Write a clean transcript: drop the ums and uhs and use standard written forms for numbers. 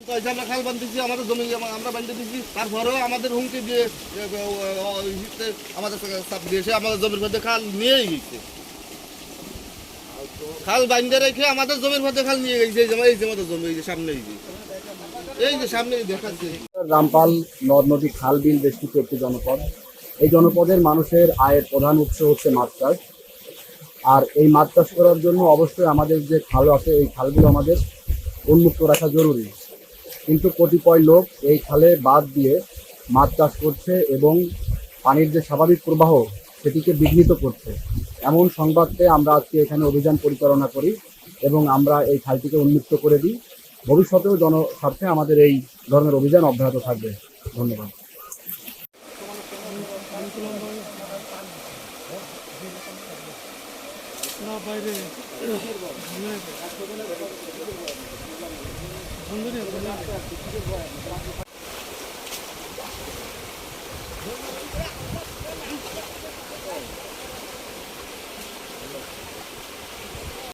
আমরা খাল বাঁধতেছি, আমাদের জমি আমরা বাঁধতে দিচ্ছি, তারপরেও আমাদের হুমকি দিয়ে আমাদের চাপ দিয়েছে, আমাদের জমির মধ্যে খাল নিয়েই গেছে। খাল বাঁধতে রেখে আমাদের জমির মধ্যে খাল নিয়ে গেছে। এই যে আমাদের জমি, এই যে সামনে, এই যে সামনে দেখাচ্ছে। রামপাল নদ নদী খাল বিল বেষ্টিত একটি জনপদ। এই জনপদের মানুষের আয়ের প্রধান উৎস হচ্ছে মাছ চাষ। আর এই মাছ চাষ করার জন্য অবশ্যই আমাদের যে খাল আছে এই খালগুলো আমাদের উন্মুক্ত রাখা জরুরি। কিন্তু কতিপয় লোক এই খালে বাদ দিয়ে মাছ চাষ করছে এবং পানির যে স্বাভাবিক প্রবাহ সেটিকে বিঘ্নিত করছে। এমন সংবাদ পেয়ে আমরা আজকে এখানে অভিযান পরিচালনা করি এবং আমরা এই খালটিকে উন্মুক্ত করে দিই। ভবিষ্যতেও জনস্বার্থে আমাদের এই ধরনের অভিযান অব্যাহত থাকবে। ধন্যবাদ। বাইরে